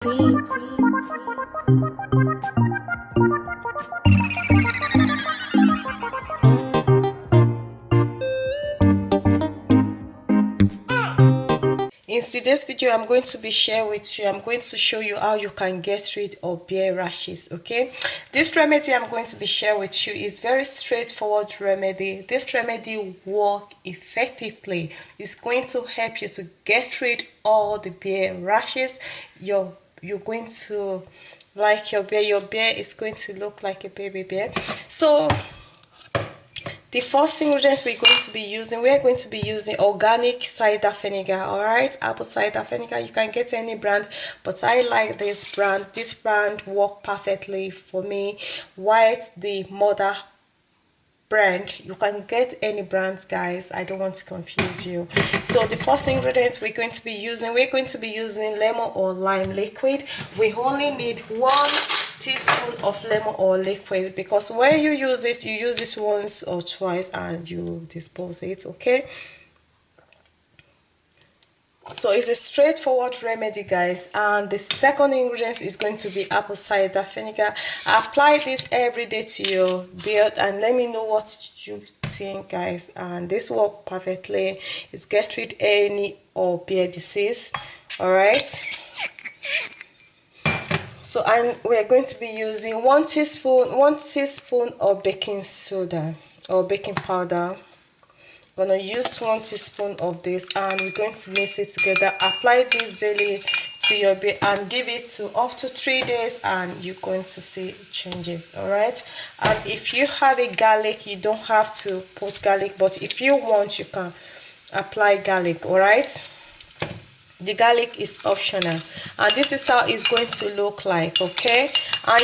In today's video, I'm going to be sharing with you, I'm going to show you how you can get rid of bare rashes. Okay, this remedy I'm going to be sharing with you is very straightforward remedy. This remedy works effectively. It's going to help you to get rid of all the bare rashes. You're going to like your bear is going to look like a baby bear. So the first ingredients we're going to be using organic cider vinegar. All right, apple cider vinegar. You can get any brand, but I like this brand. This brand works perfectly for me. White, the mother brand. You can get any brands, guys. I don't want to confuse you. So the first ingredient we're going to be using lemon or lime liquid. We only need 1 teaspoon of lemon or liquid, because when you use this once or twice and you dispose it. Okay, so it's a straightforward remedy, guys. And the second ingredient is going to be apple cider vinegar. Apply this every day to your beard and let me know what you think, guys. And this works perfectly. It gets rid of any or beard disease. All right, so we're going to be using 1 teaspoon of baking soda or baking powder. I'm gonna use 1 teaspoon of this and we're going to mix it together. Apply this daily to your beard and give it to up to 3 days and you're going to see changes. All right, and if you have a garlic, you don't have to put garlic, but if you want, you can apply garlic. All right, the garlic is optional and this is how it's going to look like. Okay, and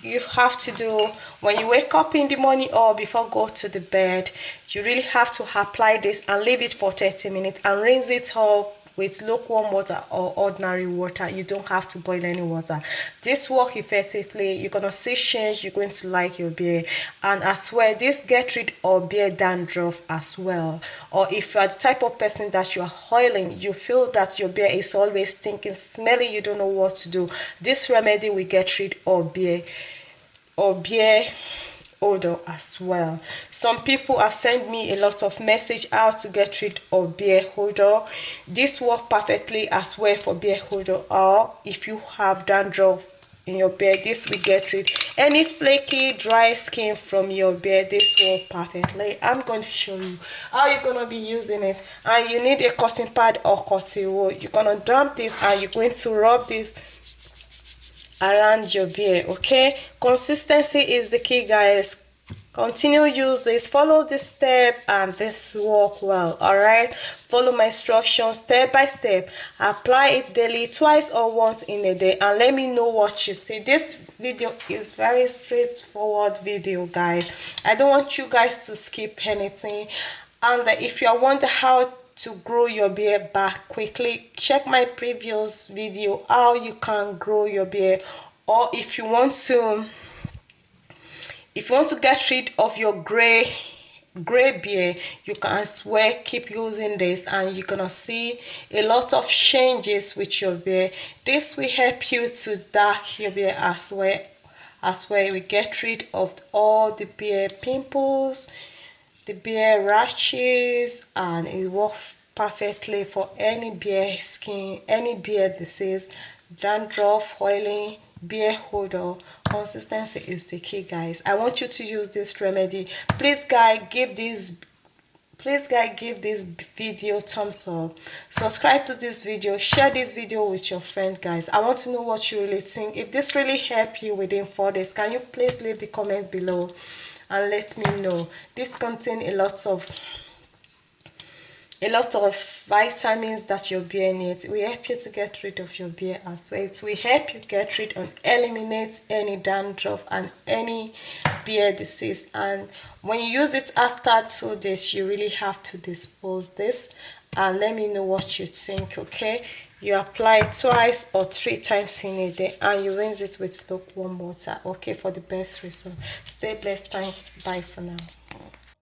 you have to do when you wake up in the morning or before go to the bed, you really have to apply this and leave it for 30 minutes and rinse it off with lukewarm water or ordinary water. You don't have to boil any water. This works effectively. You're gonna see change. You're going to like your beard, and as well this get rid of beard dandruff as well. Or if you are the type of person that you are oiling, you feel that your beard is always stinking, smelly, you don't know what to do, this remedy will get rid of beard odor as well. Some people have sent me a lot of message how to get rid of beard odor. This works perfectly as well for beard odor, or if you have dandruff in your beard, this will get rid any flaky dry skin from your beard. This works perfectly. I'm going to show you how you're gonna be using it. And you need a cotton pad or cotton wool. You're gonna dump this and you're going to rub this around your beard. Okay, consistency is the key, guys. Continue use this, follow this step and this work well. All right, follow my instructions step by step. Apply it daily, twice or once in a day, and let me know what you see. This video is very straightforward video, guys. I don't want you guys to skip anything. And if you wonder how to grow your beard back quickly, check my previous video how you can grow your beard. Or if you want to get rid of your gray beard, you can as well keep using this and you're gonna see a lot of changes with your beard. This will help you to dark your beard as well. We get rid of all the beard pimples, the beard rashes, and it works perfectly for any beard skin, any beard disease, dandruff, oiling, beard odor. Consistency is the key, guys. I want you to use this remedy. Please guys, give this video thumbs up, subscribe to this video, share this video with your friend, guys. I want to know what you really think. If this really helped you within 4 days, can you please leave the comment below and let me know. This contains a lot of vitamins that your beard needs. It will help you to get rid of your beard as well. It will help you get rid and eliminate any dandruff and any beard disease. And when you use it after 2 days, you really have to dispose this and let me know what you think. Okay, you apply it twice or 3 times in a day and you rinse it with lukewarm water. Okay, for the best result. Stay blessed. Thanks. Bye for now.